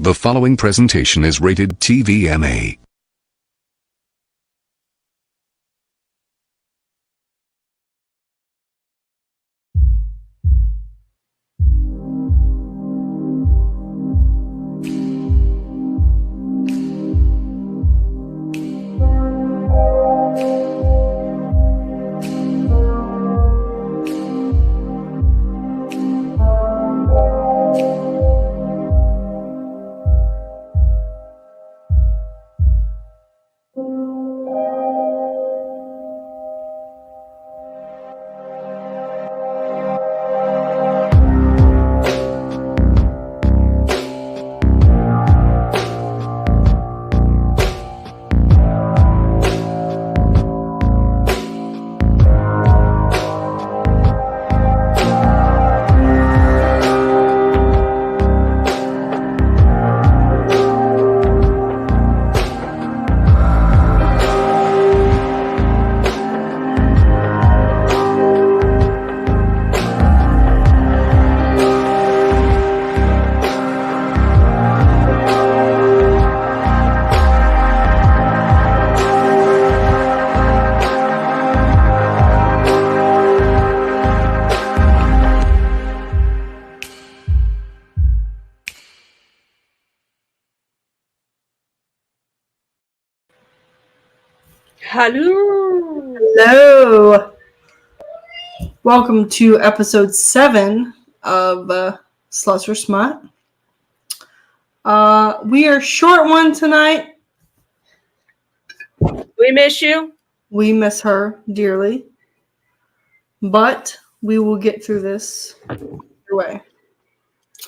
The following presentation is rated TVMA. Hello. Hello. Welcome to episode 7 of Sluts or Smut. We are short one tonight. We miss you. We miss her dearly. But we will get through this either way.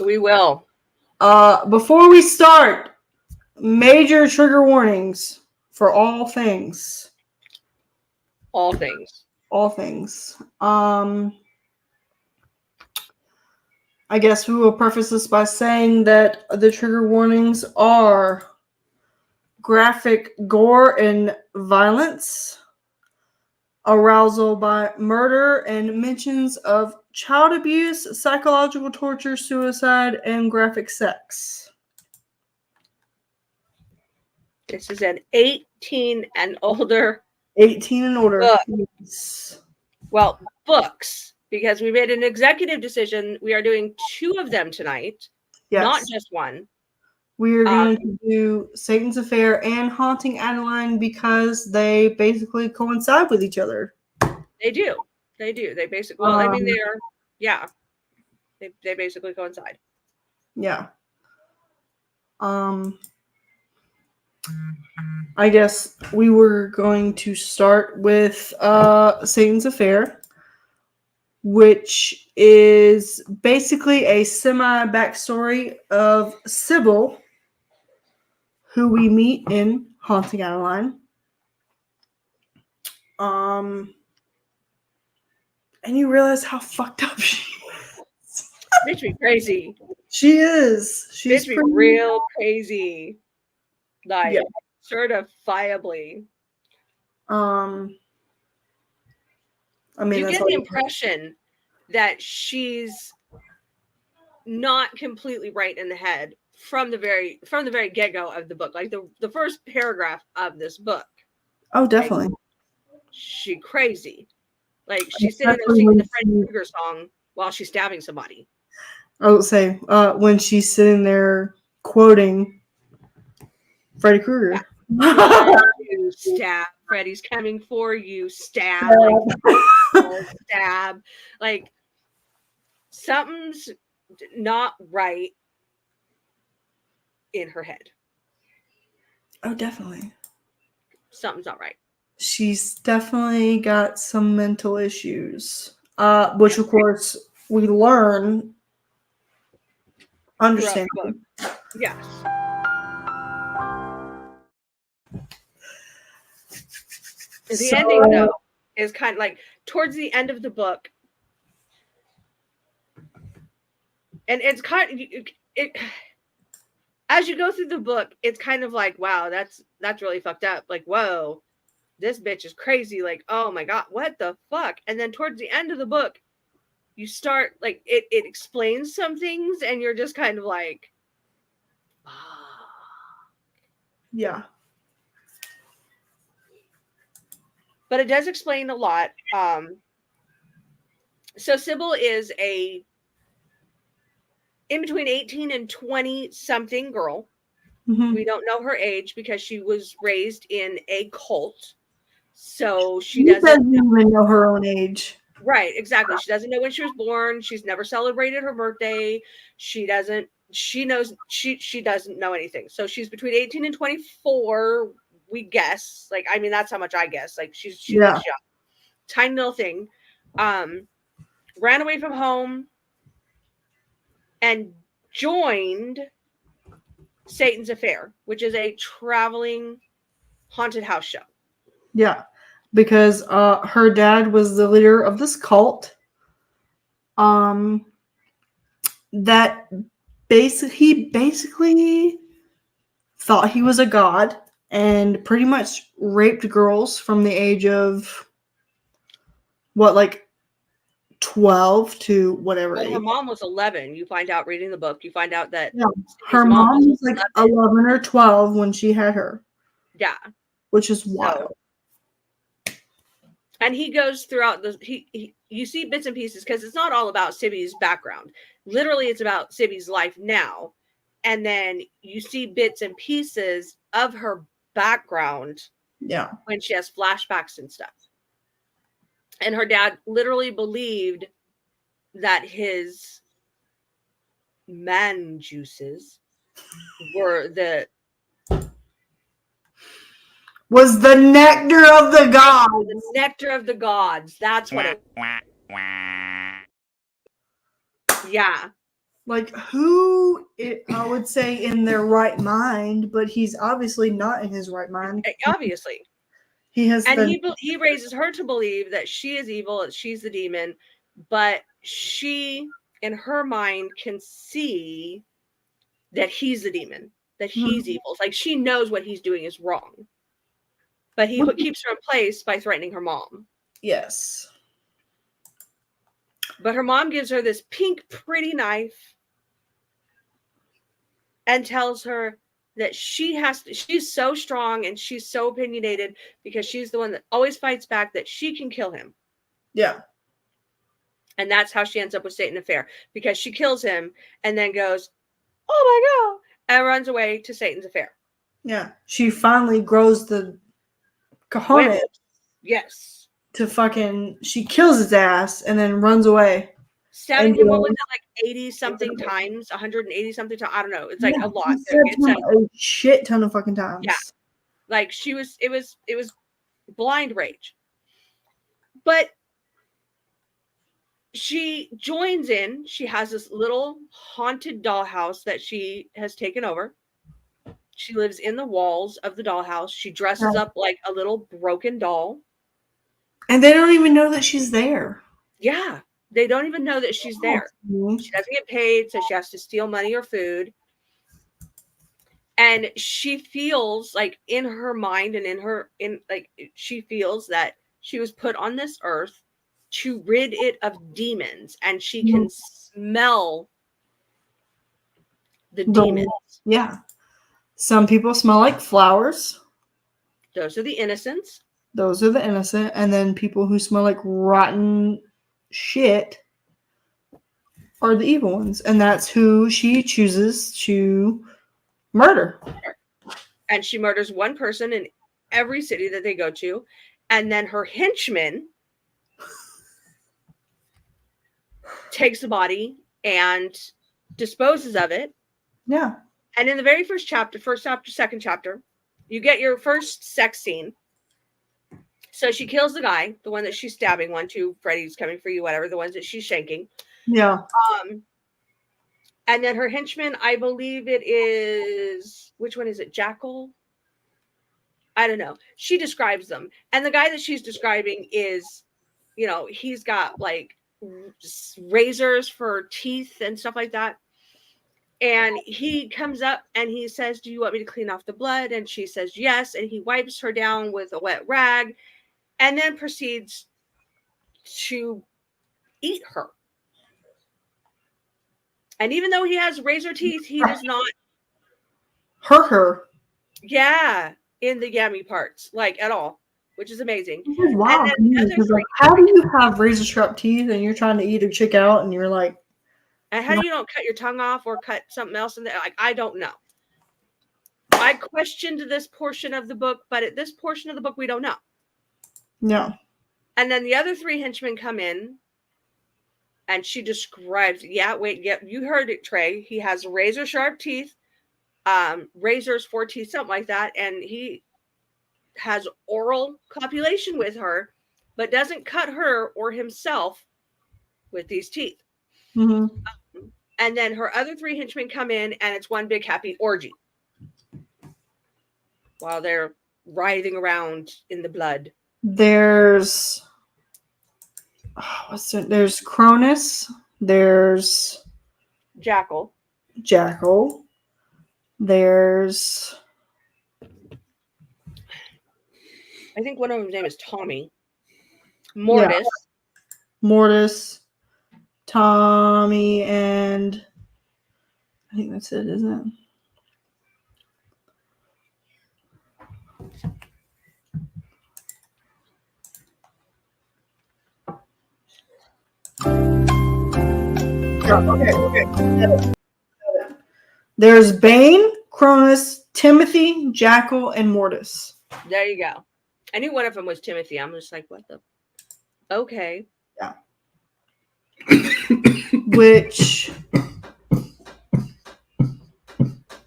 We will. Before we start, major trigger warnings for all things. All things. All things. I guess we will preface this by saying that the trigger warnings are graphic gore and violence, arousal by murder, and mentions of child abuse, psychological torture, suicide, and graphic sex. This is an 18 and older 18 and older. book. Yes. Well, books, because we made an executive decision. We are doing 2 of them tonight, Yes. not just one. We are going to do Satan's Affair and Haunting Adeline because they basically coincide with each other. They do. They basically, well, I mean, they are, yeah. They basically coincide. Yeah. I guess we were going to start with Satan's Affair, which is basically a semi-backstory of Sybil, who we meet in Haunting Adeline. And you realize how fucked up she is. Makes me crazy. She is. She's Makes me real crazy. Like, yeah. Certifiably. I mean, you get the impression that she's not completely right in the head from the very get-go of the book. Like the first paragraph of this book. Oh, definitely. Like, she crazy. Like she's sitting there singing the Freddy Krueger song while she's stabbing somebody. I would say when she's sitting there quoting Freddy Krueger. Yeah. You stab. Freddy's coming for you. Stab. Like, stab. Like something's not right in her head. Oh, definitely. Something's not right. She's definitely got some mental issues, which of course we learn. Understand? Yes. The ending, though, is kind of like towards the end of the book, and it's kind of it. As you go through the book, it's kind of like, wow, that's really fucked up. Like, whoa, this bitch is crazy. Like, oh my god, what the fuck? And then towards the end of the book, you start like it explains some things, and you're just kind of like, Yeah. But it does explain a lot. So Sybil is a in between 18 and 20 something girl. Mhm. We don't know her age because she was raised in a cult. So she She doesn't doesn't know. even know her own age. Right, exactly. She doesn't know when she was born. She's never celebrated her birthday. She doesn't she doesn't know anything. So she's between 18 and 24, we guess. Like, I mean, that's how much I guess. Like she Yeah. looks young. Tiny little thing. Ran away from home and joined Satan's Affair, which is a traveling haunted house show. Yeah. Because her dad was the leader of this cult. That he basically thought he was a god and pretty much raped girls from the age of what, like 12 to whatever Well, her age. mom was 11. You find out reading the book. You find out that Yeah. his Her mom mom was was like 11. 11 or 12 when she had her, Yeah. which is So, wild. and he goes throughout the you see bits and pieces because it's not all about Sibby's background. Literally, it's about Sibby's life now, and then you see bits and pieces of her background Yeah. when she has flashbacks and stuff. And her dad literally believed that his man juices were the Was the nectar of the gods. nectar of the gods. That's what it. Yeah. Like, who, I would say, in their right mind, but he's obviously not in his right mind. Obviously. He has And been. he raises her to believe that she is evil, that she's the demon, but she, in her mind, can see that he's the demon, that he's evil. It's like she knows what he's doing is wrong. But he keeps her in place by threatening her mom. Yes. But her mom gives her this pink, pretty knife and tells her that she's so strong and she's so opinionated because she's the one that always fights back, that she can kill him. Yeah. And that's how she ends up with Satan Affair, because she kills him and then goes, oh my God, and runs away to Satan's Affair. Yeah. She finally grows the cojones Women. Yes. to fucking. She kills his ass and then runs away. Stabbing him, what was it, like 80 something times, 180 something times? I don't know. It's like a lot. A shit ton of fucking times. Yeah. Like it was blind rage. But she joins in. She has this little haunted dollhouse that she has taken over. She lives in the walls of the dollhouse. She dresses up like a little broken doll. And they don't even know that she's there. Yeah. They don't even know that she's there. She doesn't get paid, so she has to steal money or food. And she feels like in her mind and she feels that she was put on this earth to rid it of demons, and she can smell the demons. Yeah. Some people smell like flowers. Those are the innocents. Those are the innocent. And then people who smell like rotten shit are the evil ones. And that's who she chooses to murder. And she murders one person in every city that they go to. And then her henchman takes the body and disposes of it. Yeah. And in the very first chapter, second chapter, you get your first sex scene. So she kills the guy, the one that she's stabbing, 1, 2, Freddy's coming for you, whatever, the ones that she's shanking. Yeah. And then her henchman, I believe it is, which one is it? Jackal? I don't know. She describes them. And the guy that she's describing is, he's got like razors for teeth and stuff like that. And he comes up and he says, do you want me to clean off the blood? And she says, yes. And he wipes her down with a wet rag and then proceeds to eat her. And even though he has razor teeth, he does not hurt her. Yeah, in the yummy parts, like at all, which is amazing. This is wild And then to me, the other 'cause, like, three, how do you have razor sharp teeth and you're trying to eat a chick out and you're like, and how do you don't cut your tongue off or cut something else in there? Like, I don't know. I questioned this portion of the book, but at this portion of the book, we don't know. no. And then the other three henchmen come in, and she describes, yeah, you heard it, Trey. He has razor sharp teeth, razors for teeth, something like that, and he has oral copulation with her, but doesn't cut her or himself with these teeth. Hmm. And then her other three henchmen come in, and it's one big happy orgy while they're writhing around in the blood. There's there's Cronus, there's Jackal. Jackal, there's I think one of them's name is Tommy. Mortis. Mortis, Tommy, and I think that's it, isn't it? Okay. There's Bane, Cronus, Timothy, Jackal, and Mortis. There you go. I knew one of them was Timothy. I'm just like, what the? Okay. Yeah. Which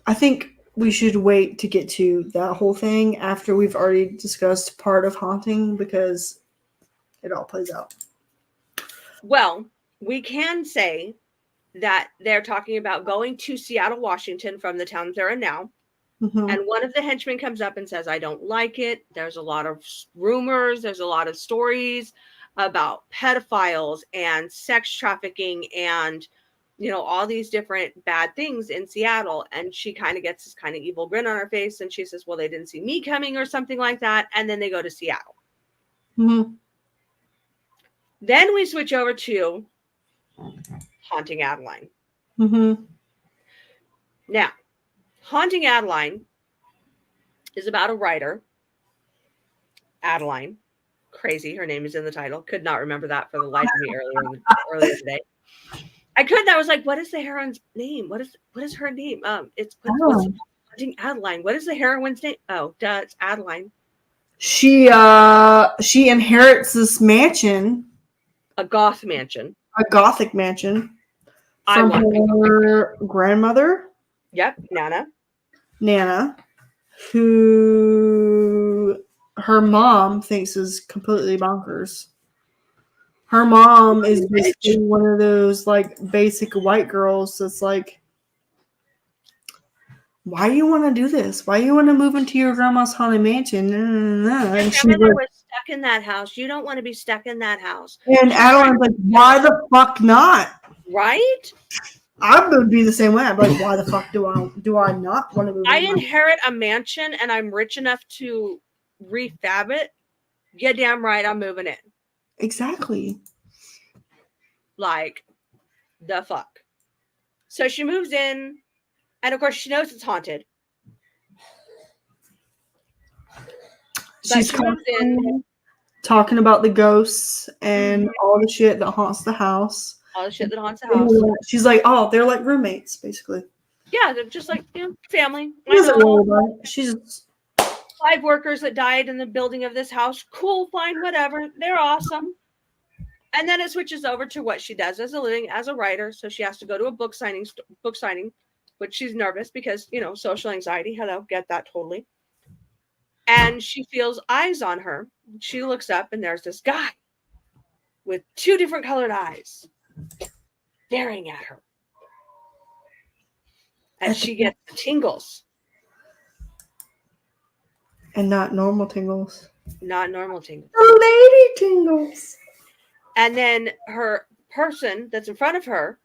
I think we should wait to get to that whole thing after we've already discussed part of Haunting, because it all plays out. Well, we can say that they're talking about going to Seattle, Washington from the town they're in now. Mhm. And one of the henchmen comes up and says, I don't like it. There's a lot of rumors. There's a lot of stories about pedophiles and sex trafficking and, all these different bad things in Seattle. And she kind of gets this kind of evil grin on her face. And she says, well, they didn't see me coming or something like that. And then they go to Seattle. Mhm. Then we switch over to Haunting Adeline. Mhm. Now, Haunting Adeline is about a writer, Adeline. Crazy. Her name is in the title. Could not remember that for the life of me earlier today. I couldn't. I was like, what is the heroine's name? What is her name? What's Haunting Adeline. What is the heroine's name? Oh, duh, it's Adeline. She inherits this mansion, A goth mansion. a gothic mansion, I from want her grandmother, Yep, Nana, who her mom thinks is completely bonkers. Her mom is basically one of those like basic white girls that's like, why do you want to do this? Why do you want to move into your grandma's haunted mansion? And she's grandmother like, was stuck in that house. You don't want to be stuck in that house. and Adeline's like, why the fuck not? Right? I would be the same way. I'd be like, why the fuck do I not want to move I in? inherit a mansion and I'm rich enough to refab it. Yeah, damn right, I'm moving in. Exactly. Like, the fuck. So she moves in, and of course she knows it's haunted. She's talking about the ghosts and all the shit that haunts the house. All the shit that haunts the house. She's like, oh, they're like roommates, basically. Yeah, they're just like, family. She's 5 workers that died in the building of this house. Cool, fine, whatever. They're awesome. And then it switches over to what she does as a living, as a writer. So she has to go to a book signing, which she's nervous because, social anxiety. Hello, get that totally. And she feels eyes on her. She looks up and there's this guy with 2 different colored eyes staring at her. And she gets the tingles. And not normal tingles. Not normal tingles. Lady tingles. And then her person that's in front of her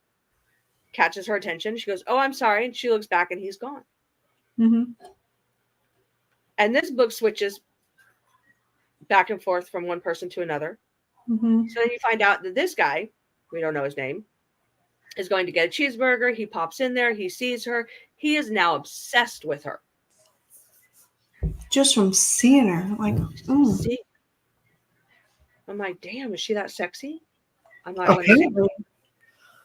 catches her attention. She goes, oh, I'm sorry. And she looks back and he's gone. Mm-hmm. And this book switches back and forth from one person to another. Mm-hmm. So then you find out that this guy, we don't know his name, is going to get a cheeseburger. He pops in there. He sees her. He is now obsessed with her. Just from seeing her, like, See, I'm like, damn, is she that sexy? I might want to see, apparently,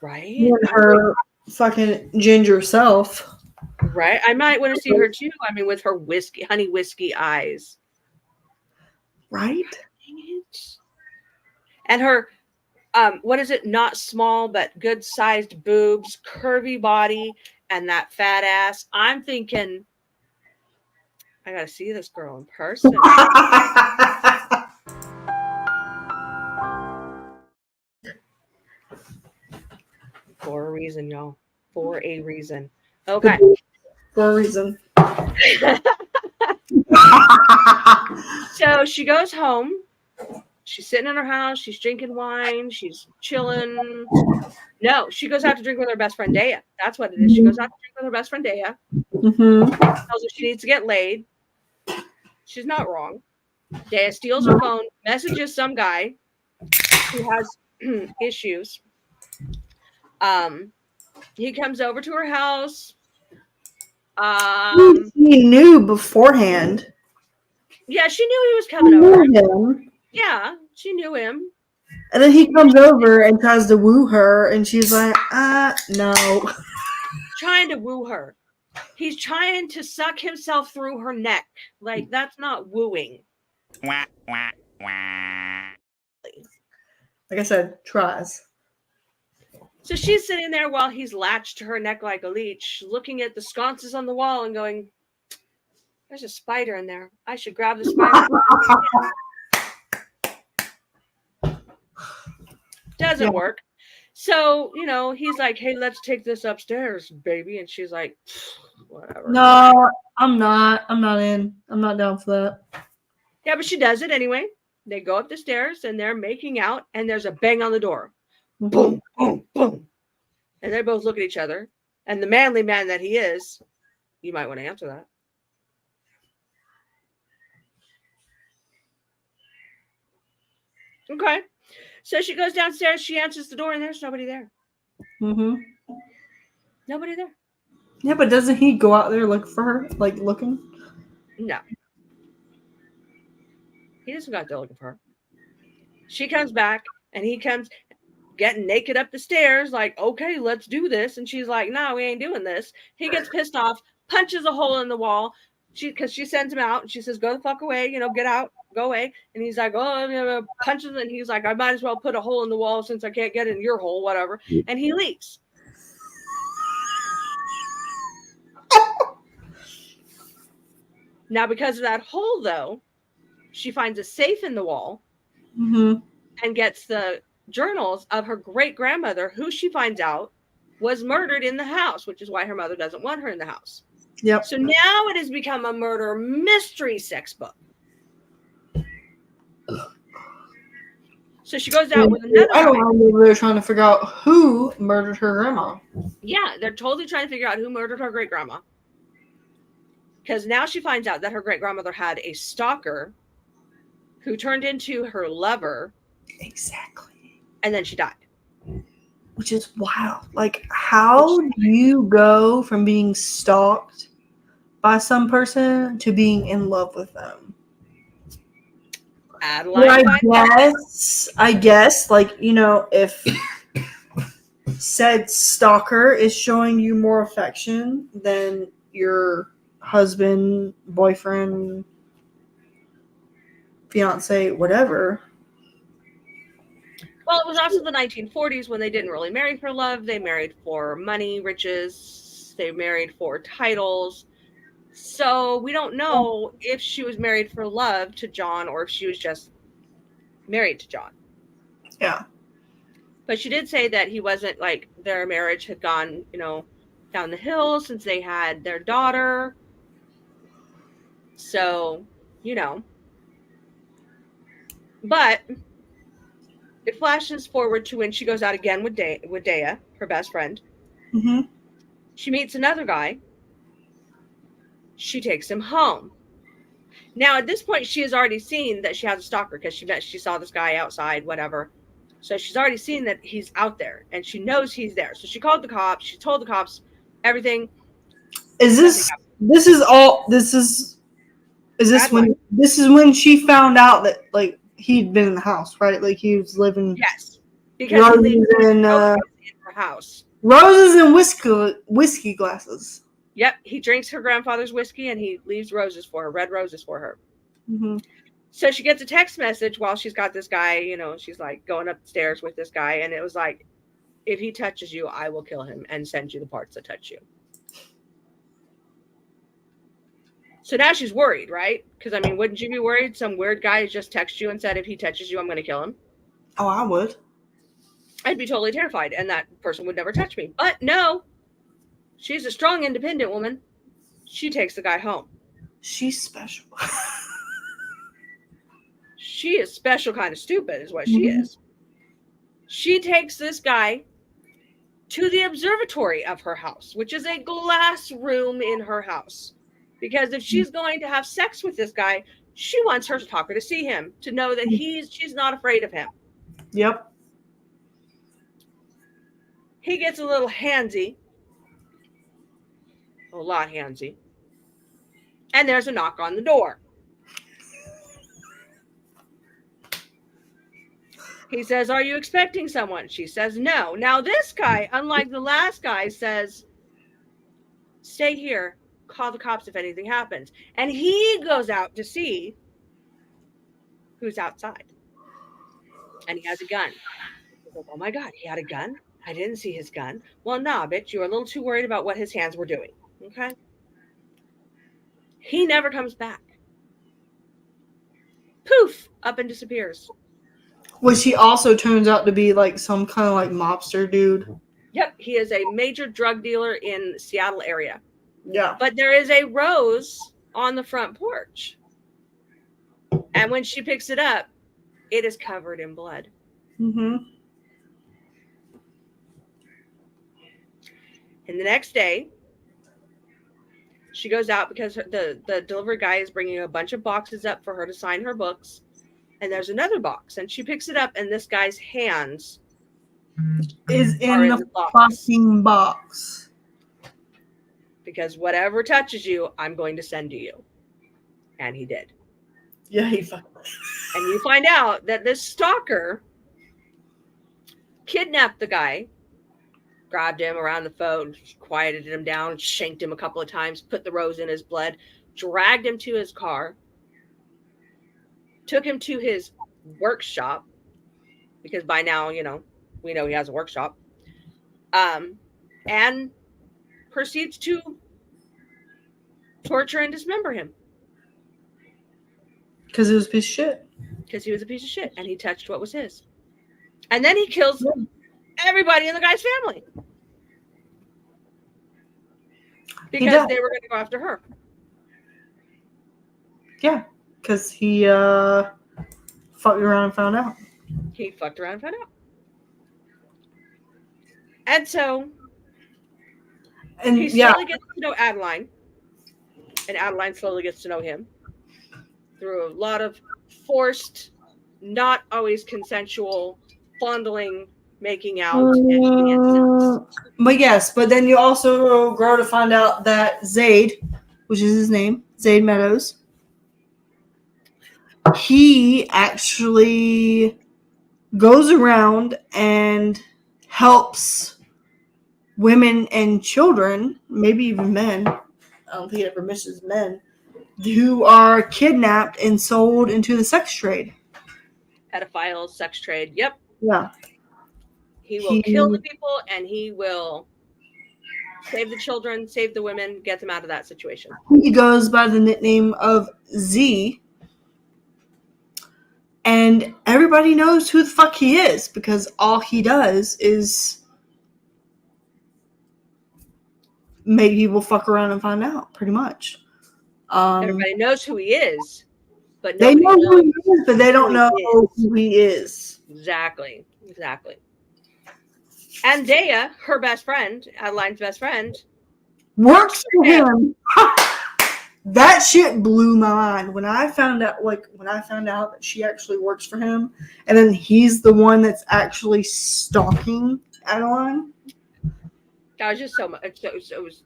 right? and her fucking ginger self. Right. I might want to see her too. I mean, with her honey whiskey eyes. Right? And her, what is it? Not small, but good sized boobs, curvy body, and that fat ass. I'm thinking, I got to see this girl in person. For a reason, y'all. For a reason. Okay. For a reason. So she goes home. She's sitting in her house. She's drinking wine. She's chilling. No, she goes out to drink with her best friend Dea. That's what it is. She goes out to drink with her best friend Dea. Mm-hmm. Tells her she needs to get laid. She's not wrong. Dea steals her phone, messages some guy who has issues. He comes over to her house. He knew beforehand. Yeah, she knew he was coming over. Him. Yeah, she knew him. And then he comes over and tries to woo her, and she's like, no. Trying to woo her. He's trying to suck himself through her neck. Like, that's not wooing. Like I said, tries. So she's sitting there while he's latched to her neck like a leech, looking at the sconces on the wall and going, there's a spider in there. I should grab the spider. Doesn't work. So, he's like, hey, let's take this upstairs, baby. And she's like, whatever. No, I'm not. I'm not in. I'm not down for that. Yeah, but she does it anyway. They go up the stairs and they're making out, and there's a bang on the door. Mm-hmm. Boom, boom, boom. And they both look at each other. And the manly man that he is, you might want to answer that. Okay. So she goes downstairs, she answers the door, and there's nobody there. Mm-hmm. Nobody there. Yeah, but doesn't he go out there look for her? Like, looking? No. He doesn't go out there looking for her. She comes back, and he comes getting naked up the stairs, like, okay, let's do this. And she's like, no, we ain't doing this. He gets pissed off, punches a hole in the wall. Because she sends him out, and she says, go the fuck away, get out, go away. And he's like, oh, punches, and he's like, I might as well put a hole in the wall since I can't get in your hole, whatever. And he leaves. Now, because of that hole, though, she finds a safe in the wall and gets the journals of her great-grandmother, who she finds out was murdered in the house, which is why her mother doesn't want her in the house. Yep. So now it has become a murder mystery sex book. So she goes out with another guy. I don't remember they were trying to figure out who murdered her grandma. Yeah, they're totally trying to figure out who murdered her great-grandma. Because now she finds out that her great-grandmother had a stalker who turned into her lover. Exactly. And then she died. Which is wild. Like, how do you go from being stalked by some person to being in love with them? I guess, like, if said stalker is showing you more affection than your husband, boyfriend, fiance, whatever. Well, it was also the 1940s when they didn't really marry for love. They married for money, riches. They married for titles. So we don't know if she was married for love to John or if she was just married to John. Yeah. But she did say that he wasn't, like, their marriage had gone, down the hill since they had their daughter. So, But it flashes forward to when she goes out again with Dea, her best friend. Mm-hmm. She meets another guy. She takes him home. Now, at this point, she has already seen that she has a stalker because she saw this guy outside, whatever. So she's already seen that he's out there, and she knows he's there. So she called the cops. She told the cops everything. Is this Adeline. this is when she found out that like he'd been in the house, right? Like he was living Yes, because he leaves roses and roses in her house. roses and whiskey glasses. Yep, he drinks her grandfather's whiskey and he leaves roses for her, red roses for her. Mm-hmm. So she gets a text message while she's got this guy, she's like going upstairs with this guy, and it was like, if he touches you, I will kill him and send you the parts that touch you. So now she's worried, right? Because, I mean, wouldn't you be worried? Some weird guy just texted you and said, if he touches you, I'm going to kill him. Oh, I would. I'd be totally terrified, and that person would never touch me. But no, she's a strong, independent woman. She takes the guy home. She's special. She is special kind of stupid is what she is. She takes this guy to the observatory of her house, which is a glass room in her house. Because if she's going to have sex with this guy, she wants her stalker to see him, to know that she's not afraid of him. Yep. He gets a little handsy. A lot handsy. And there's a knock on the door. He says, are you expecting someone? She says, no. Now this guy, unlike the last guy, says, stay here. Call the cops if anything happens. And he goes out to see who's outside. And he has a gun. He's like, oh my God, he had a gun? I didn't see his gun. Well, nah, bitch, you were a little too worried about what his hands were doing. Okay? He never comes back. Poof! Up and disappears. Which he also turns out to be like some kind of like mobster dude. Yep, he is a major drug dealer in the Seattle area. Yeah. But there is a rose on the front porch. And when she picks it up, it is covered in blood. Mm-hmm. And the next day, she goes out because the delivery guy is bringing a bunch of boxes up for her to sign her books. And there's another box. And she picks it up, and this guy's hands is are in the fucking box. Because whatever touches you, I'm going to send to you. And he did. Yeah, he fucking. And you find out that this stalker kidnapped the guy, grabbed him around the phone, quieted him down, shanked him a couple of times, put the rose in his blood, dragged him to his car, took him to his workshop, because by now, we know he has a workshop, and proceeds to torture and dismember him. Because he was a piece of shit. Because he was a piece of shit, and he touched what was his. And then he kills everybody in the guy's family. Because they were going to go after her. Yeah, because he fucked around and found out. He fucked around and found out. And so he slowly gets to know Adeline. And Adeline slowly gets to know him. Through a lot of forced, not always consensual, fondling, making out, and but then you also grow to find out that Zaid, which is his name, Zaid Meadows, he actually goes around and helps women and children, maybe even men. I don't think he ever misses men, who are kidnapped and sold into the sex trade. Pedophiles, sex trade. Yep. Yeah. He will kill the people, and he will save the children, save the women, get them out of that situation. He goes by the nickname of Z. And everybody knows who the fuck he is, because all he does is make people fuck around and find out, pretty much. Everybody knows who he is, but they know who he is, but they don't know who he is. Exactly. And Dea, her best friend, Adeline's best friend, works for him. That shit blew my mind when I found out that she actually works for him, and then he's the one that's actually stalking Adeline. That was just so much. It was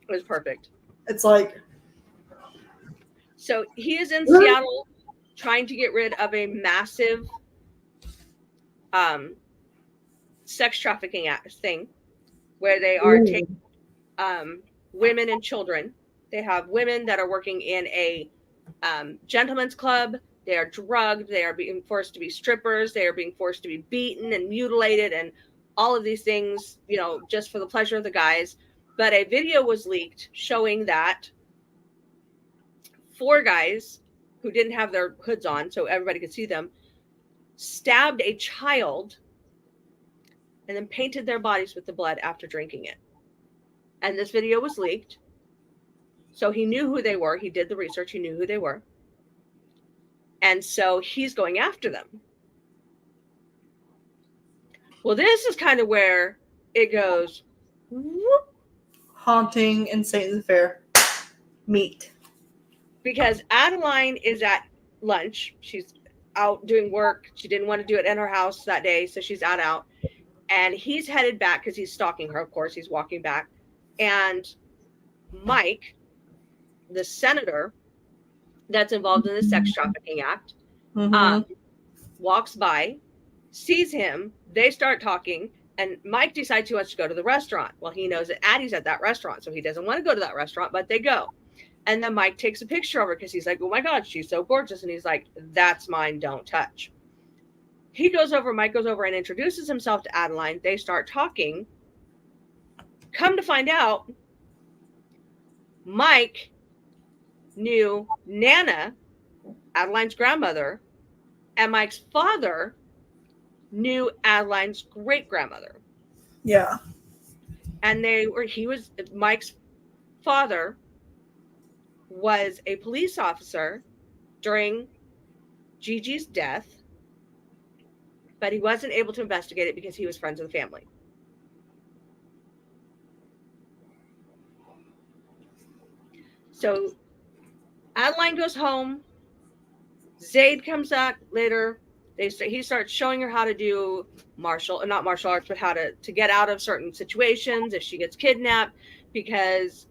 It was perfect. It's like, So he is in Seattle trying to get rid of a massive sex trafficking thing where they are taking women and children. They have women that are working in a gentleman's club. They are drugged. They are being forced to be strippers. They are being forced to be beaten and mutilated and all of these things, you know, just for the pleasure of the guys. But a video was leaked showing that 4 guys who didn't have their hoods on so everybody could see them stabbed a child and then painted their bodies with the blood after drinking it. And this video was leaked. So he knew who they were. He did the research. He knew who they were. And so he's going after them. Well, this is kind of where it goes, whoop. Haunting and Satan's Affair meet. Because Adeline is at lunch. She's out doing work. She didn't want to do it in her house that day, so she's out. And he's headed back because he's stalking her, of course. He's walking back. And Mike, the senator that's involved in the sex trafficking act, walks by, sees him. They start talking. And Mike decides he wants to go to the restaurant. Well, he knows that Addie's at that restaurant, so he doesn't want to go to that restaurant, but they go. And then Mike takes a picture of her because he's like, oh my God, she's so gorgeous. And he's like, that's mine, don't touch. Mike goes over and introduces himself to Adeline. They start talking. Come to find out, Mike knew Nana, Adeline's grandmother, and Mike's father knew Adeline's great-grandmother. Yeah. And Mike's father was a police officer during Gigi's death, but he wasn't able to investigate it because he was friends with the family. So Adeline goes home. Zaid comes back later. He starts showing her how to do not martial arts, but how to get out of certain situations if she gets kidnapped, because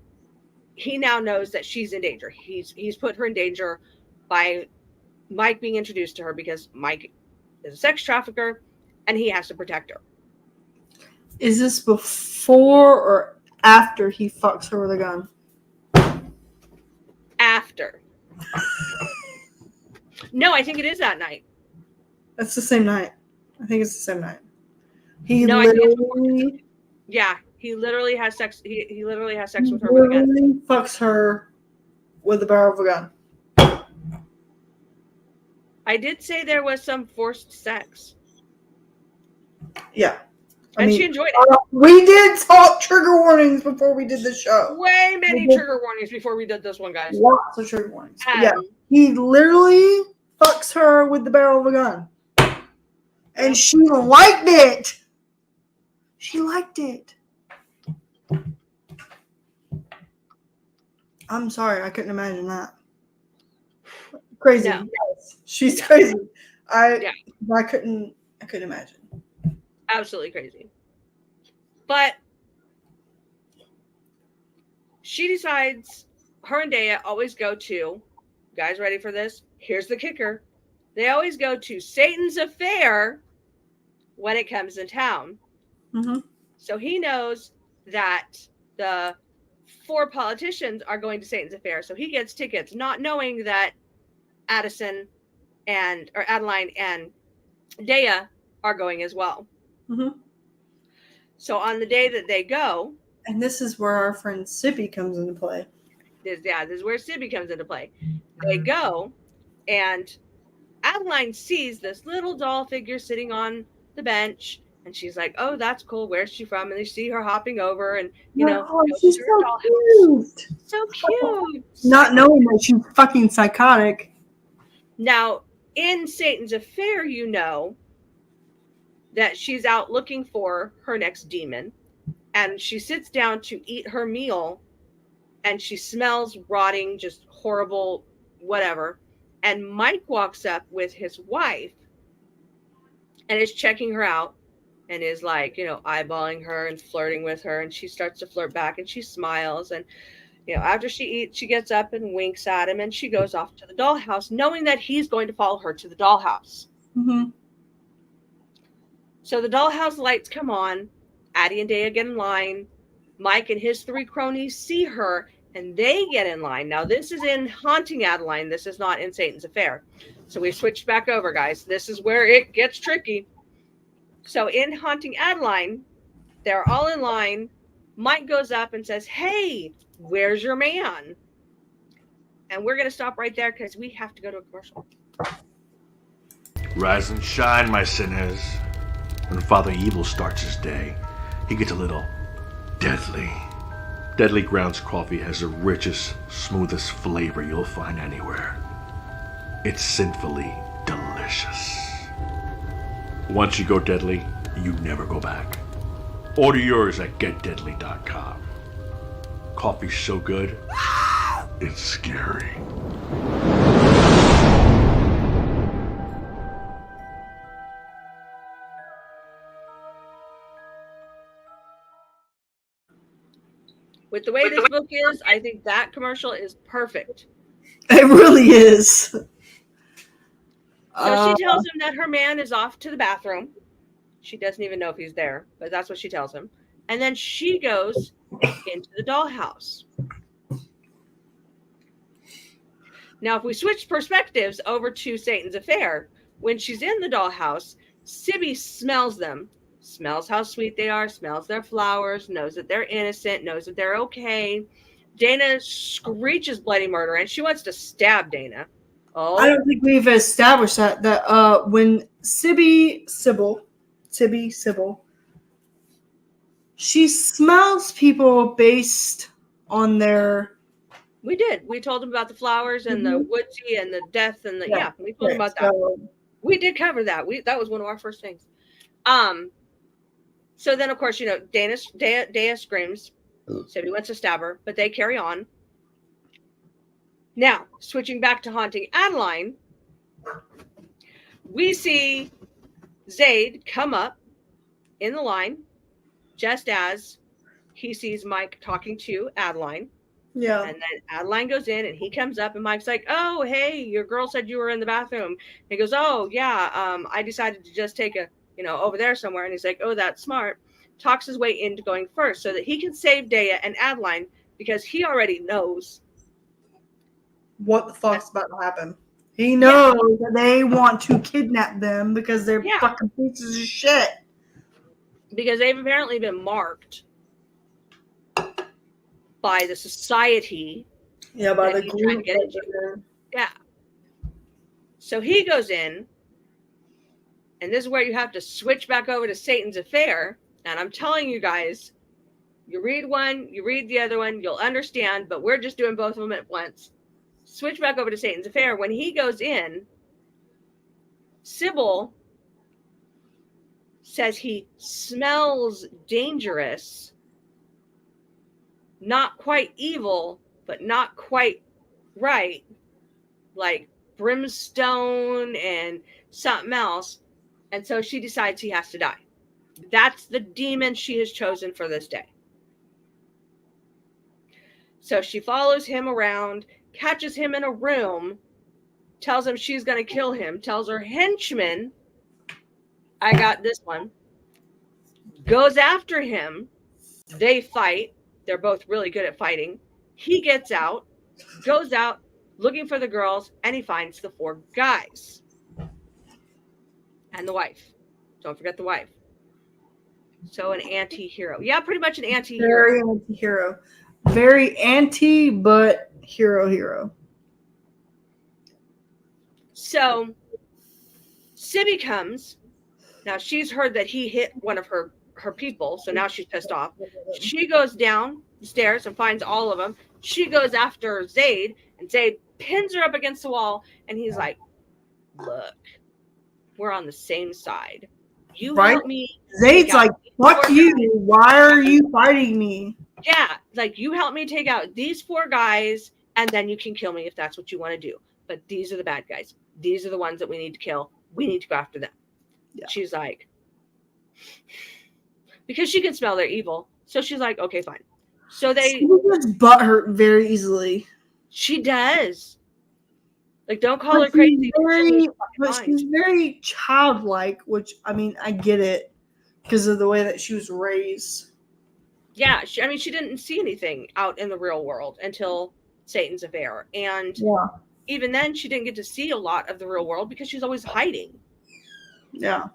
he now knows that she's in danger. He's put her in danger by Mike being introduced to her because Mike is a sex trafficker and he has to protect her. Is this before or after he fucks her with a gun? After. No, I think it is that night. That's the same night. I think it's the same night. He literally has sex. He literally has sex with her with a gun. He fucks her with the barrel of a gun. I did say there was some forced sex. Yeah. And she enjoyed it. We did talk trigger warnings before we did the show. Way many trigger warnings before we did this one, guys. Lots of trigger warnings. Yeah. He literally fucks her with the barrel of a gun. And she liked it. She liked it. I'm sorry, I couldn't imagine that. Crazy. No. Yes, she's crazy. I couldn't imagine. Absolutely crazy. But she decides, her and Daya always go to, you guys ready for this? Here's the kicker. They always go to Satan's Affair when it comes in town. Mm-hmm. So he knows that the 4 politicians are going to Satan's Affair. So he gets tickets, not knowing that Adeline and Daya are going as well. Mm-hmm. So on the day that they go, and this is where our friend Sippy comes into play. This is where Sippy comes into play. They go, and Adeline sees this little doll figure sitting on the bench, and she's like, "Oh, that's cool. Where's she from?" And they see her hopping over, and she's so cute. So cute. Not knowing that she's fucking psychotic. Now, in Satan's Affair, you know that she's out looking for her next demon, and she sits down to eat her meal, and she smells rotting, just horrible, whatever. And Mike walks up with his wife and is checking her out. and is like, eyeballing her and flirting with her. And she starts to flirt back and she smiles. And, after she eats, she gets up and winks at him and she goes off to the dollhouse, knowing that he's going to follow her to the dollhouse. Mm-hmm. So the dollhouse lights come on. Addie and Dea get in line. Mike and his 3 cronies see her and they get in line. Now, this is in Haunting Adeline. This is not in Satan's Affair. So we've switched back over, guys. This is where it gets tricky. So in Haunting Adeline, they're all in line. Mike goes up and says, "Hey, where's your man?" And we're going to stop right there because we have to go to a commercial. Rise and shine, my sinners. When Father Evil starts his day, he gets a little deadly. Deadly Grounds coffee has the richest, smoothest flavor you'll find anywhere. It's sinfully delicious. Once you go deadly, you never go back. Order yours at getdeadly.com. Coffee's so good, it's scary. With the way this book is, I think that commercial is perfect. It really is. So she tells him that her man is off to the bathroom. She doesn't even know if he's there, but that's what she tells him. And then she goes into the dollhouse. Now, if we switch perspectives over to Satan's Affair, when she's in the dollhouse, Sibby smells them, smells how sweet they are, smells their flowers, knows that they're innocent, knows that they're okay. Dana screeches bloody murder, and she wants to stab Dana. Oh, I don't think we've established that when Sybil, she smells people based on their. we did. We told them about the flowers and the woodsy and the death and the we told them about that. We did cover that. That was one of our first things. So then of course, Dea screams. Sibby wants to stab her, but they carry on. Now, switching back to Haunting Adeline, we see Zaid come up in the line just as he sees Mike talking to Adeline. Yeah. And then Adeline goes in and he comes up and Mike's like, "Oh, hey, your girl said you were in the bathroom." And he goes, "Oh, yeah, I decided to just take a, over there somewhere." And he's like, "Oh, that's smart." Talks his way into going first so that he can save Dea and Adeline because he already knows what the fuck's about to happen. He knows that they want to kidnap them because they're fucking pieces of shit. Because they've apparently been marked by the society. Yeah, by the group. Yeah. So he goes in, and this is where you have to switch back over to Satan's Affair. And I'm telling you guys, you read one, you read the other one, you'll understand, but we're just doing both of them at once. Switch back over to Satan's Affair. When he goes in, Sybil says he smells dangerous, not quite evil, but not quite right, like brimstone and something else. And so she decides he has to die. That's the demon she has chosen for this day. So she follows him around, catches him in a room, tells him she's going to kill him, tells her henchman, "I got this one," goes after him. They fight. They're both really good at fighting. He gets out, goes out looking for the girls, and he finds the 4 guys. And the wife. Don't forget the wife. So an anti-hero. Yeah, pretty much an anti-hero. Very anti-hero. Very anti, but hero. So Sibby comes. Now she's heard that he hit one of her people, so now she's pissed off. She goes down the stairs and finds all of them. She goes after Zaid, and Zaid pins her up against the wall, and he's like, "Look, we're on the same side. You help me." Zaid's like, "Fuck you. Why are you fighting me?" Yeah, like, you help me take out these 4 guys, and then you can kill me if that's what you want to do. But these are the bad guys. These are the ones that we need to kill. We need to go after them. Yeah. She's like, because she can smell their evil. So she's like, okay, fine. So She gets butthurt very easily. she does. Like, don't call But her crazy. she's very childlike, which, I mean, I get it because of the way that she was raised. Yeah, she didn't see anything out in the real world until Satan's affair. And Yeah. even then, she didn't get to see a lot of the real world because she's always hiding. Yeah.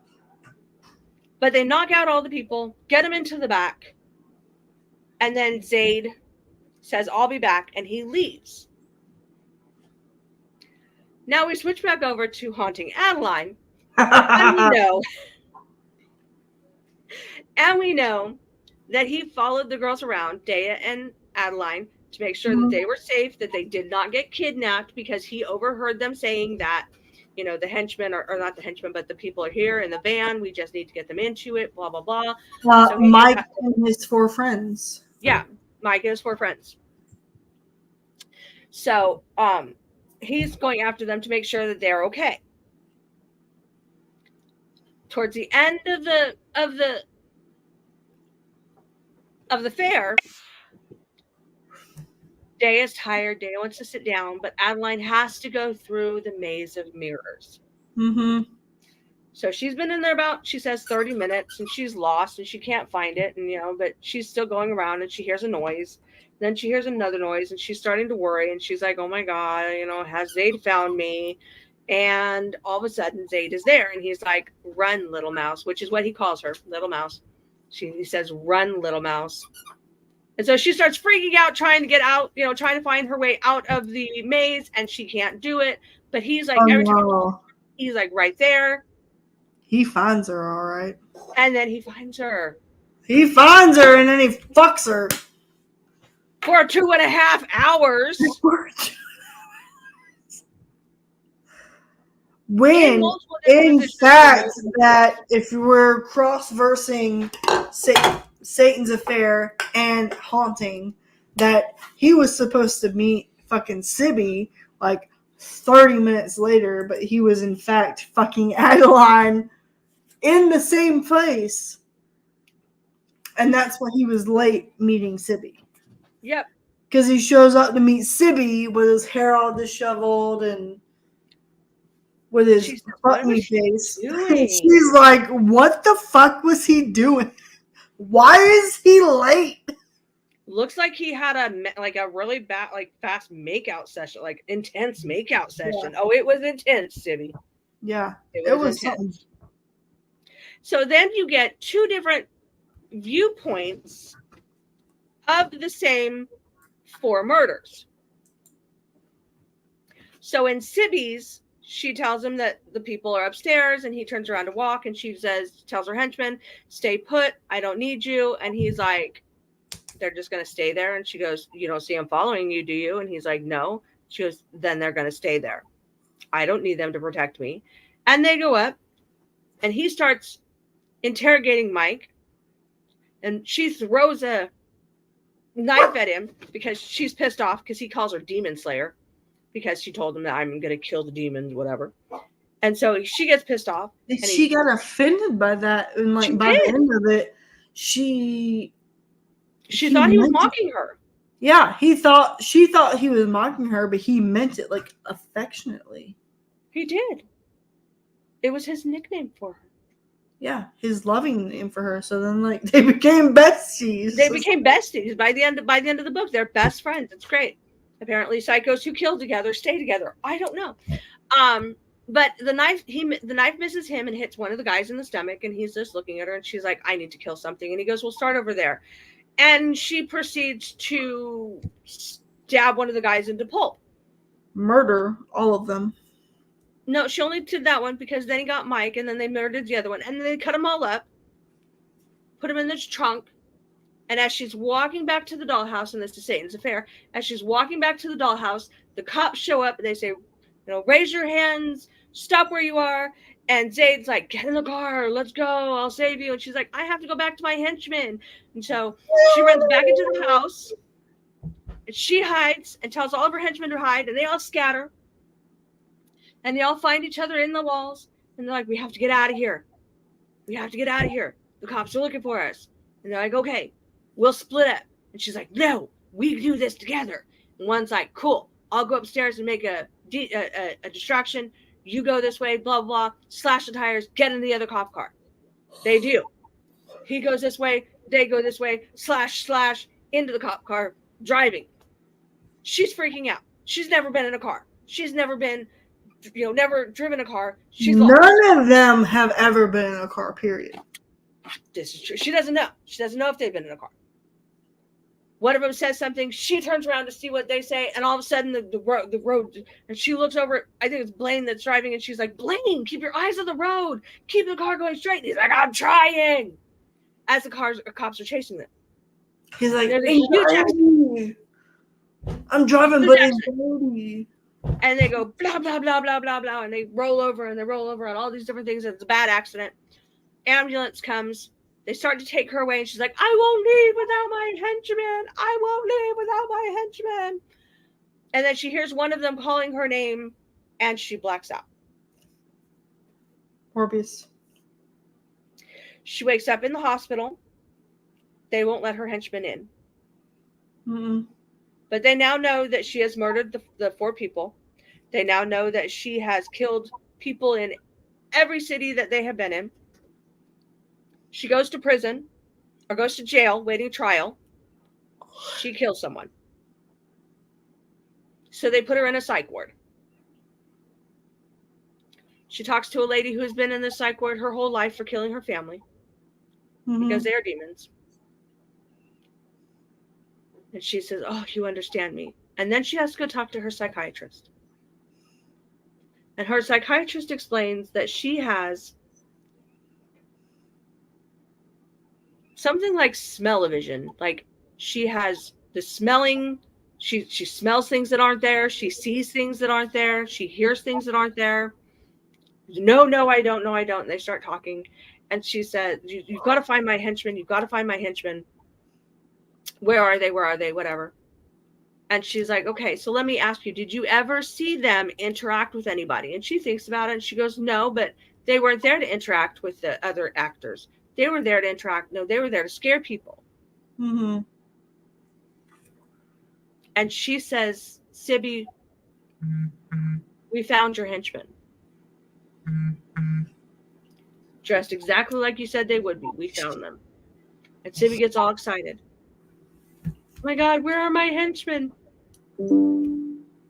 But they knock out all the people, get them into the back, and then Zayd says, I'll be back, and he leaves. Now we switch back over to haunting Adeline, and we know that he followed the girls around, Dea and Adeline, to make sure that they were safe, that they did not get kidnapped, because he overheard them saying that, the henchmen or not the henchmen, but the people are here in the van. We just need to get them into it, blah, blah, blah. So Mike and his 4 friends. Yeah, Mike and his 4 friends. So he's going after them to make sure that they're okay. Towards the end of the fair, Dea is tired. Dea wants to sit down, but Adeline has to go through the maze of mirrors. Mm-hmm. So she's been in there she says 30 minutes, and she's lost and she can't find it. And, but she's still going around, and she hears a noise. Then she hears another noise, and she's starting to worry. And she's like, oh my God, has Zayd found me? And all of a sudden Zayd is there, and he's like, run, little mouse, which is what he calls her, little mouse. He says, run, little mouse. And so she starts freaking out, trying to get out, trying to find her way out of the maze, and she can't do it. But he's like, he's like right there. He finds her, all right. And then he finds her. He finds her, and then he fucks her. For 2.5 hours. When, in fact, that if you were cross-versing Satan's affair and haunting, that he was supposed to meet fucking Sibby like 30 minutes later, but he was in fact fucking Adeline in the same place. And that's why he was late meeting Sibby. Yep. Because he shows up to meet Sibby with his hair all disheveled and with his funny face. She's like, what the fuck was he doing? Why is he late? Looks like he had a really bad, fast makeout session, intense makeout session. Yeah. Oh, it was intense, Sibby. Yeah, it was intense. So then you get 2 different viewpoints of the same 4 murders. So in Sibby's, she tells him that the people are upstairs, and he turns around to walk, and she tells her henchman, stay put, I don't need you. And he's like, they're just going to stay there. And she goes, you don't see them following you, do you? And he's like, no. She goes, then they're going to stay there. I don't need them to protect me. And they go up, and he starts interrogating Mike, and she throws a knife at him because she's pissed off because he calls her Demon Slayer, because she told him that I'm going to kill the demons, whatever. And so she gets pissed off. And she got offended by that. And by the end of it, she thought he was mocking her. Yeah, she thought he was mocking her, but he meant it affectionately. He did. It was his nickname for her. Yeah, his loving name for her. So then they became besties. They became besties by the end of the book. They're best friends. It's great. Apparently psychos who kill together stay together. I don't know. But the knife misses him and hits one of the guys in the stomach, and he's just looking at her, and she's like, I need to kill something. And he goes, we'll start over there. And she proceeds to stab one of the guys into pulp. Murder all of them. No, she only did that one because then he got Mike, and then they murdered the other one, and then they cut them all up, put him in this trunk. And as she's walking back to the dollhouse, and this is Satan's affair, as she's walking back to the dollhouse, the cops show up, and they say, raise your hands, stop where you are. And Zayd's like, get in the car, let's go, I'll save you. And she's like, I have to go back to my henchmen. And so she runs back into the house, and she hides and tells all of her henchmen to hide, and they all scatter. And they all find each other in the walls, and they're like, we have to get out of here. We have to get out of here. The cops are looking for us. And they're like, okay, we'll split up. And she's like, no, we do this together. And one's like, cool, I'll go upstairs and make a distraction. You go this way, blah, blah, slash the tires, get in the other cop car. They do. He goes this way, they go this way, slash, into the cop car, driving. She's freaking out. She's never been in a car. She's never been, never driven a car. She's None lost. of them have ever been in a car, period. This is true. She doesn't know. She doesn't know if they've been in a car. One of them says something. She turns around to see what they say, and all of a sudden the road, and she looks over. I think it's Blaine that's driving, and she's like, Blaine, keep your eyes on the road. Keep the car going straight. And he's like, I'm trying. As the cops are chasing them. He's like, There's a huge accident. I'm driving, but it's dirty. And they go blah blah blah blah blah blah, and they roll over on all these different things. It's a bad accident. Ambulance comes. They start to take her away, and she's like, I won't leave without my henchman. I won't leave without my henchman. And then she hears one of them calling her name, and she blacks out. Morbius. She wakes up in the hospital. They won't let her henchman in. Mm-mm. But they now know that she has murdered the 4 people. They now know that she has killed people in every city that they have been in. She goes to prison or goes to jail waiting trial. She kills someone. So they put her in a psych ward. She talks to a lady who has been in the psych ward her whole life for killing her family because they are demons. And she says, oh, you understand me. And then she has to go talk to her psychiatrist. And her psychiatrist explains that she has something like smell-o-vision. Like she has the smelling. She smells things that aren't there. She sees things that aren't there. She hears things that aren't there. No, I don't. No, I don't. And they start talking. And she said, you've got to find my henchman. You've got to find my henchman. Where are they? Where are they? Whatever. And she's like, okay, so let me ask you, did you ever see them interact with anybody? And she thinks about it and she goes, no, but they weren't there to interact with the other actors. They were there to interact. No, they were there to scare people. Mm-hmm. And she says, Sibby, we found your henchmen. Dressed exactly like you said they would be. We found them. And Sibby gets all excited. Oh my God, where are my henchmen?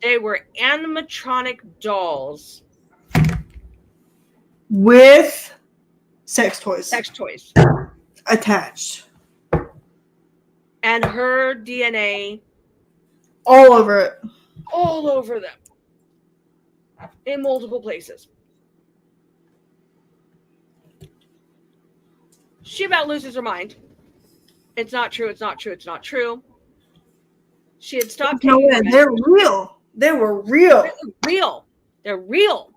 They were animatronic dolls. With sex toys. Sex toys. Attached. And her DNA. All over it. All over them. In multiple places. She about loses her mind. It's not true. It's not true. It's not true. She had stopped taking her they're real. They were real. They're real.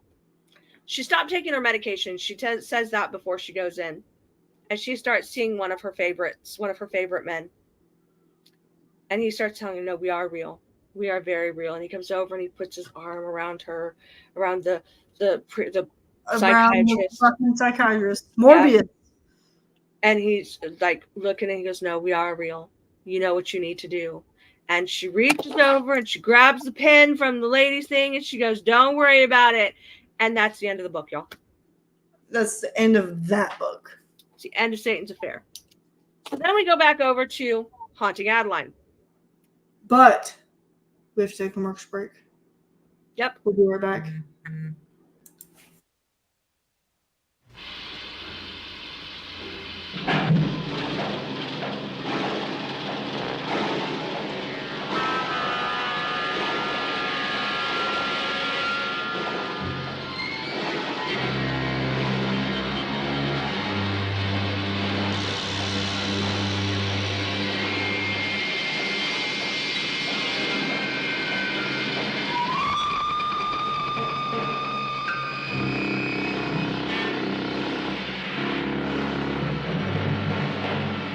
She stopped taking her medication. She says that before she goes in. And she starts seeing one of her favorite men. And he starts telling her, no, we are real. We are very real. And he comes over and he puts his arm around her, around the psychiatrist. Fucking psychiatrist. Morbius. Yeah. And he's like looking and he goes, no, we are real. You know what you need to do. And she reaches over and she grabs the pen from the lady's thing and she goes, don't worry about it. And that's the end of the book, y'all. That's the end of that book. It's the end of Satan's Affair. So then we go back over to Haunting Adeline. But we have to take a commercial break. Yep. We'll be right back.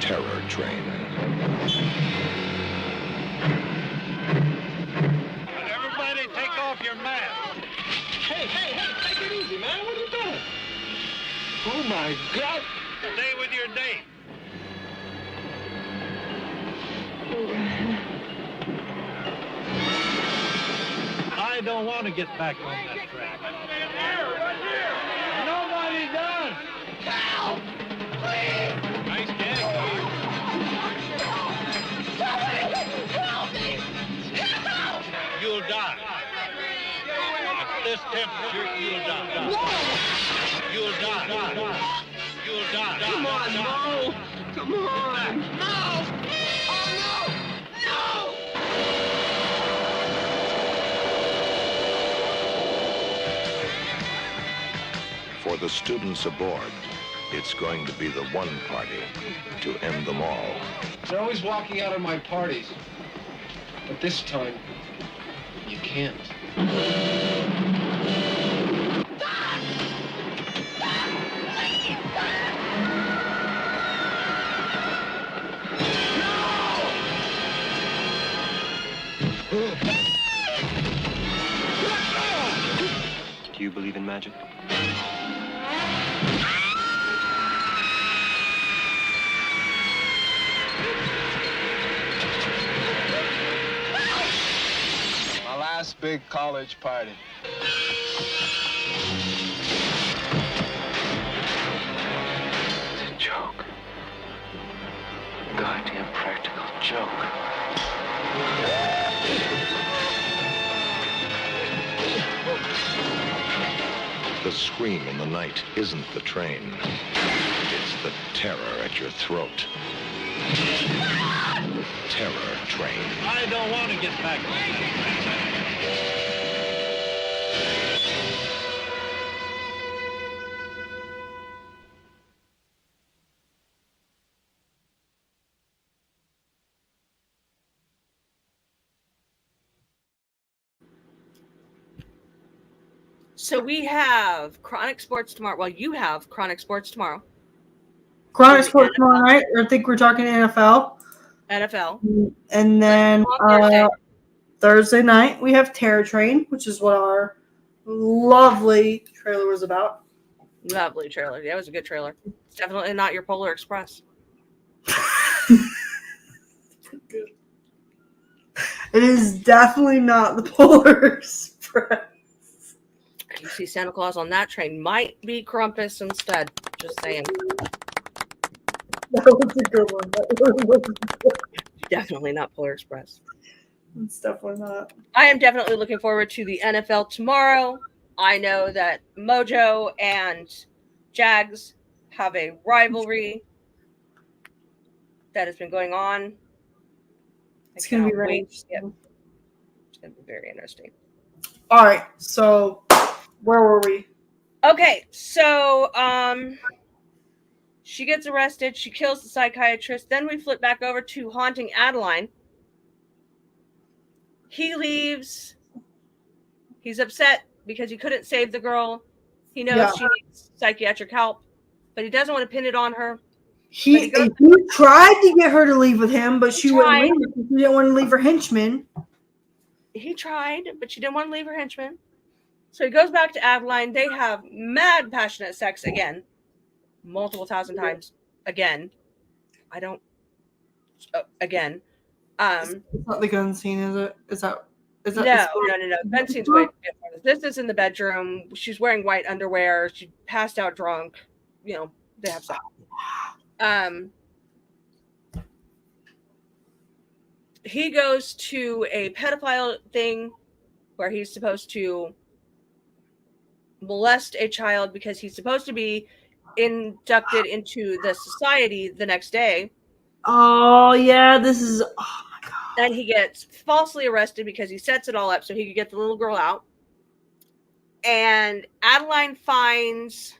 Terror Train. Everybody take off your mask. Hey, take it easy, man. What are you doing? Oh, my God. Stay with your date. I don't want to get back on that track. Nobody does. Help! Please! Nice gag. Help me! Help! You'll die. At this temperature, you'll die. You'll die. You'll die. Come on, Mo. Come on. No! Oh, no! No! For the students aboard, it's going to be the one party to end them all. They're always walking out of my parties. But this time, you can't. Do you believe in magic? My last big college party. It's a joke. Goddamn practical joke. The scream in the night isn't the train. It's the terror at your throat. Terror Train. I don't want to get back on that track. So we have Chronic Sports tomorrow. Well, you have Chronic Sports tomorrow. Chronic Sports tomorrow night. I think we're talking NFL. NFL. And then Thursday night, we have Terror Train, which is what our lovely trailer was about. Lovely trailer. Yeah, it was a good trailer. It's definitely not your Polar Express. It is definitely not the Polar Express. You see Santa Claus on that train. Might be Krampus instead. Just saying. That was a good one. That really was good. Definitely not Polar Express. It's definitely not. I am definitely looking forward to the NFL tomorrow. I know that Mojo and Jags have a rivalry that has been going on. It's going to be very interesting. Yep. It's going to be very interesting. All right. So, where were we? Okay. So, she gets arrested. She kills the psychiatrist. Then we flip back over to haunting Adeline. He leaves. He's upset because he couldn't save the girl. He knows she needs psychiatric help, but he doesn't want to pin it on her. He tried to get her to leave with him, but she wouldn't leave because she didn't want to leave her henchman. He tried, but she didn't want to leave her henchman. So he goes back to Adeline. They have mad, passionate sex again. Multiple thousand times. Again. I don't... again. It's not the gun scene, is it? Is that no. Gun scene's way different. This is in the bedroom. She's wearing white underwear. She passed out drunk. You know, they have sex. He goes to a pedophile thing where he's supposed to molest a child because he's supposed to be inducted into the society the next day. Oh, yeah, this is... Oh, my God. And he gets falsely arrested because he sets it all up so he could get the little girl out. And Adeline finds...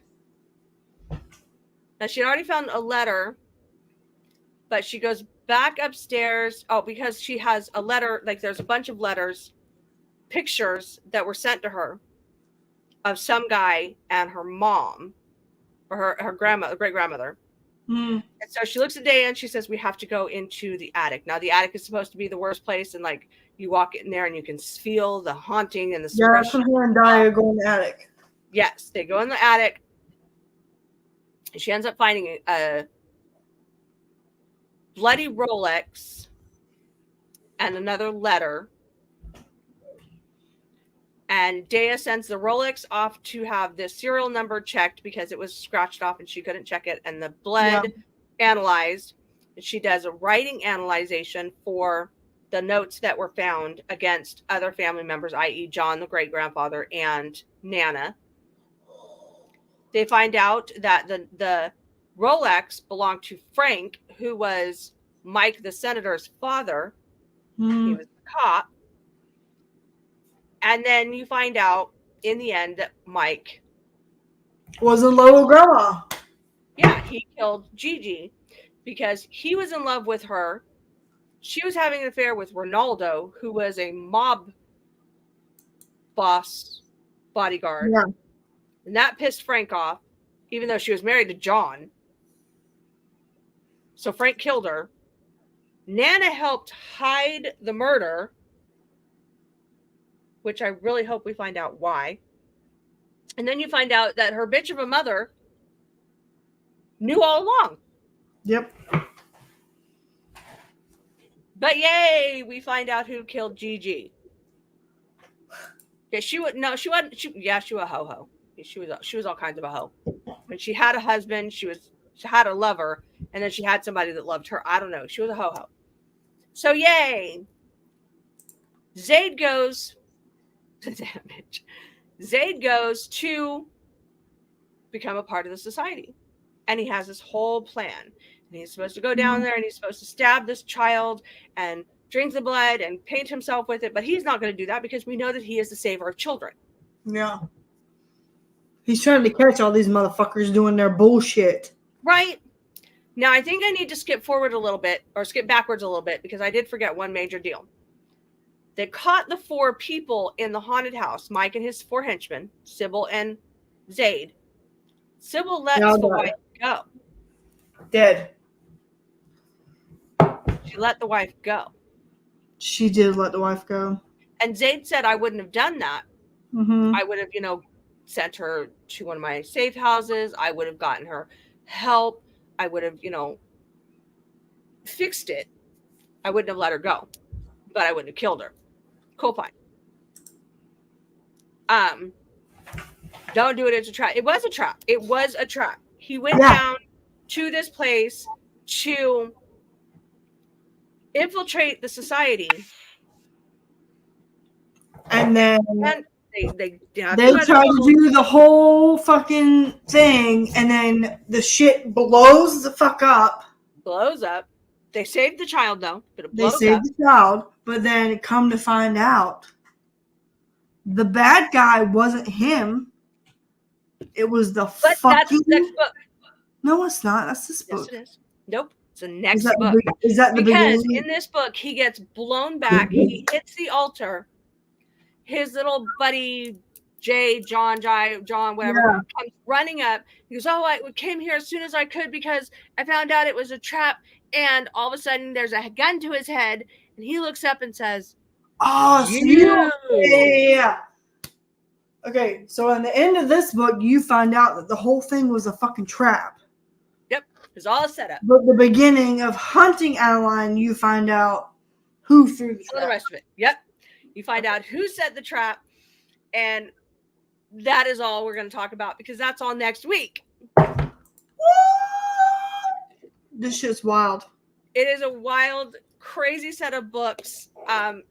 Now, she had already found a letter, but she goes back upstairs. Oh, because she has a letter, like there's a bunch of letters, pictures that were sent to her of some guy and her mom, or her grandma, great-grandmother. And so she looks at Day and she says, we have to go into the attic. Now, the attic is supposed to be the worst place, and like you walk in there and you can feel the haunting and the suppression. Yeah, her and Daya go in the attic. Yes, they go in the attic. And she ends up finding a bloody Rolex and another letter. And Dea sends the Rolex off to have the serial number checked because it was scratched off and she couldn't check it, and the blood analyzed. And she does a writing analyzation for the notes that were found against other family members, i.e. John, the great-grandfather, and Nana. They find out that the Rolex belonged to Frank, who was Mike, the senator's father. He was a cop. And then you find out in the end that Mike was a little grandma. Yeah, he killed Gigi because he was in love with her. She was having an affair with Ronaldo, who was a mob boss bodyguard. Yeah. And that pissed Frank off, even though she was married to John. So Frank killed her. Nana helped hide the murder, which I really hope we find out why. And then you find out that her bitch of a mother knew all along. Yep. But yay, we find out who killed Gigi. Yeah, she was a ho-ho. She was all kinds of a hoe. When she had a husband, she had a lover, and then she had somebody that loved her. I don't know. She was a ho-ho. So yay. Zaid goes to become a part of the society. And he has this whole plan. And he's supposed to go down there and he's supposed to stab this child and drink the blood and paint himself with it. But he's not going to do that because we know that he is the savior of children. Yeah. He's trying to catch all these motherfuckers doing their bullshit. Right. Now, I think I need to skip backwards a little bit because I did forget one major deal. They caught the 4 people in the haunted house, Mike and his 4 henchmen, Sybil and Zaid. Sybil lets the wife go. Dead. She let the wife go. She did let the wife go. And Zaid said, I wouldn't have done that. Mm-hmm. I would have, sent her to one of my safe houses. I would have gotten her help. I would have, fixed it. I wouldn't have let her go. But I wouldn't have killed her. Cool, fine. Don't do it. It's a trap. It was a trap. He went down to this place to infiltrate the society. And then they try to do the whole fucking thing, and then the shit blows the fuck up. Blows up. They saved the child, though. But it They blows saved up. the child, but then come to find out, the bad guy wasn't him. It was the But fucking... that's the next book. No, it's not. That's this book. Yes, it is. Nope. It's the next Is book. is that the Because beginning? in this book, he gets blown back. He hits the altar. His little buddy, John, whatever, comes running up. He goes, I came here as soon as I could because I found out it was a trap. And all of a sudden, there's a gun to his head. And he looks up and says, Oh, yeah. Okay, so in the end of this book, you find out that the whole thing was a fucking trap. Yep, it was all set up. But the beginning of Hunting Adeline, you find out who threw the trap. All the rest of it. Yep. You find out who set the trap. And that is all we're going to talk about because that's all next week. What? This shit's wild. It is a wild, crazy set of books.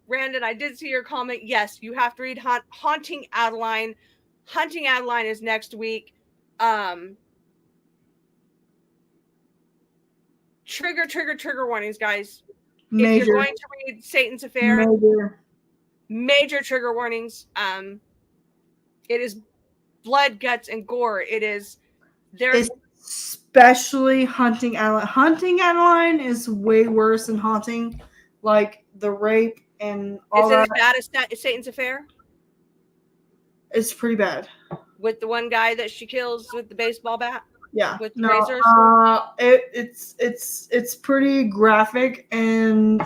Randon, I did see your comment. Yes, you have to read Haunting Adeline. Hunting Adeline is next week. Trigger warnings, guys. Major. If you're going to read Satan's Affair, major trigger warnings. It is blood, guts, and gore. It is especially Hunting Adeline. Hunting Adeline is way worse than Haunting, like the rape and all that. Is it as bad as Satan's Affair? It's pretty bad. With the one guy that she kills with the baseball bat? Yeah. With the razors? It's pretty graphic and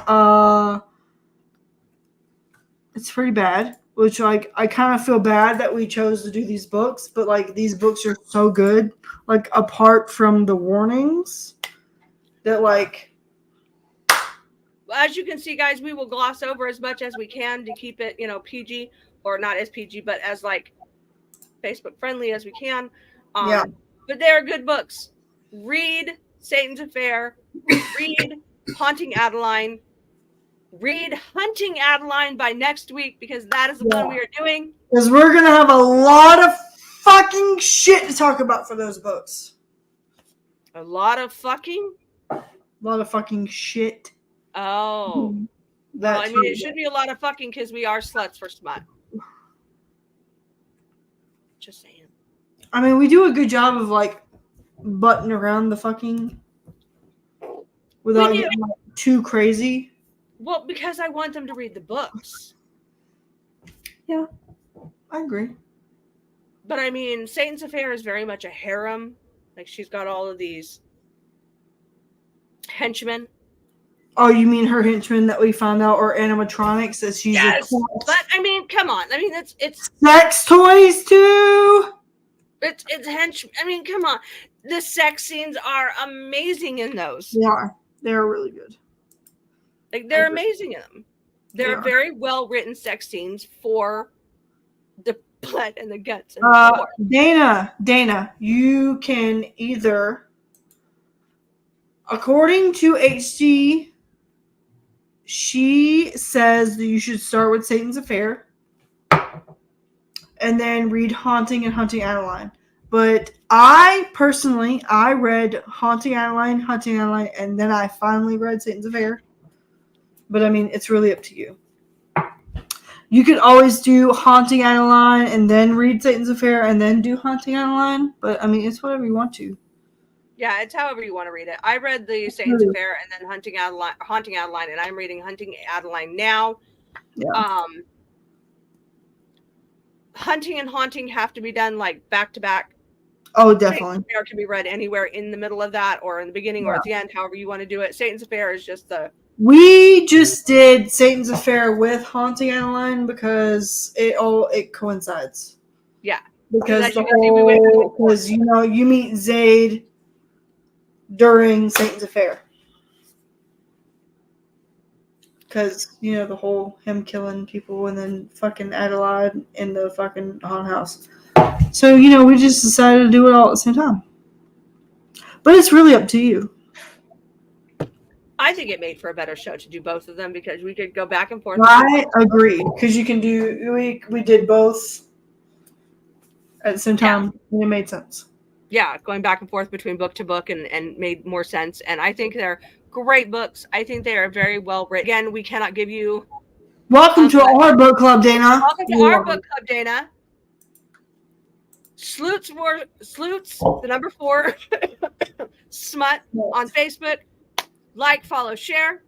it's pretty bad. Which, like, I kind of feel bad that we chose to do these books, but, like, these books are so good, like, apart from the warnings, that, like, as you can see, guys, we will gloss over as much as we can to keep it, PG, or not as PG, but as like Facebook friendly as we can. Yeah. But they are good books. Read Satan's Affair. Read Haunting Adeline. Read Hunting Adeline by next week, because that is the one we are doing. Because we're going to have a lot of fucking shit to talk about for those books. A lot of fucking? A lot of fucking shit. Oh. Well, I mean, it should be a lot of fucking, because we are sluts for smut. Just saying. I mean, we do a good job of, like, butting around the fucking without getting like, too crazy. Well, because I want them to read the books. Yeah, I agree. But I mean, Satan's Affair is very much a harem. Like, she's got all of these henchmen. Oh, you mean her henchmen that we found out are animatronics that she's but I mean, come on. I mean, it's sex toys too. It's henchmen. I mean, come on. The sex scenes are amazing in those. They're really good. Like, they're amazing in them. They're very well written sex scenes for the blood and the guts. And Dana, you can either, according to HG, she says that you should start with Satan's Affair and then read Haunting and Hunting Adeline. But I personally, I read Haunting Adeline, and then I finally read Satan's Affair. But I mean, it's really up to you. You could always do Haunting Adeline and then read Satan's Affair and then do Haunting Adeline. But I mean, it's whatever you want to. Yeah, it's however you want to read it. I read the Satan's Affair and then Haunting Adeline, and I'm reading Hunting Adeline now. Yeah. Hunting and Haunting have to be done like back to back. Oh, definitely. Satan's Affair can be read anywhere in the middle of that, or in the beginning, or at the end, however you want to do it. Satan's Affair is just the. We just did Satan's Affair with Haunting Adeline because it coincides. Yeah. Because you meet Zayd during Satan's Affair. Because, the whole him killing people and then fucking Adelaide in the fucking haunted house. So, we just decided to do it all at the same time. But it's really up to you. I think it made for a better show to do both of them, because we could go back and forth. I agree. Because you can do, we did both at the same time. And it made sense. Yeah, going back and forth between book to book and made more sense. And I think they're great books. I think they are very well written. Again, we cannot give you. Welcome to our book club, Dana. Welcome to our book club, Dana. Sleuts, the number 4, Smut on Facebook. Like, follow, share.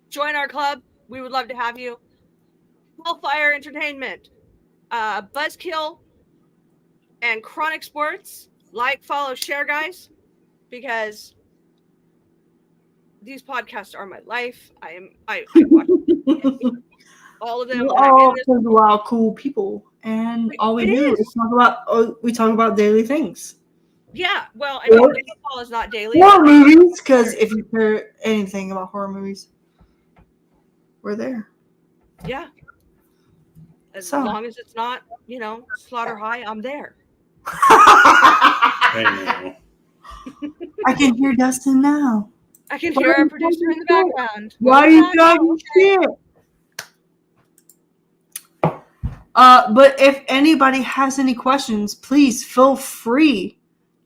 Join our club. We would love to have you. Hellfire Entertainment, Buzzkill, and Chronic Sports. Like, follow, share, guys, because these podcasts are my life. I watch all of them. We're all wild, cool people, and all we do is talk about daily things. Yeah, well, I mean, football is not daily. Horror movies, because if you care anything about horror movies, we're there. Yeah. As long as it's not, Slaughter High, I'm there. I can hear Dustin now. I can hear our producer in the background. Why are you talking shit? But if anybody has any questions, please feel free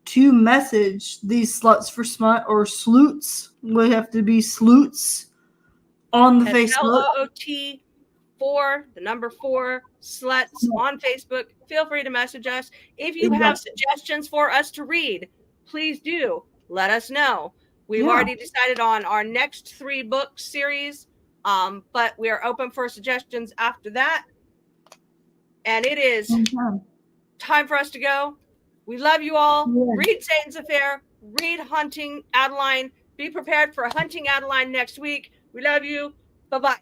to message these Sluts for Smut or Sleuts. Would have to be Sleuts on the Facebook. LOOT 4, the number 4, Sluts on Facebook. Feel free to message us. If you have suggestions for us to read, please do let us know. We've already decided on our next 3 book series, but we are open for suggestions after that. And it is time for us to go. We love you all. Read Satan's Affair. Read Hunting Adeline. Be prepared for Hunting Adeline next week. We love you. Bye-bye.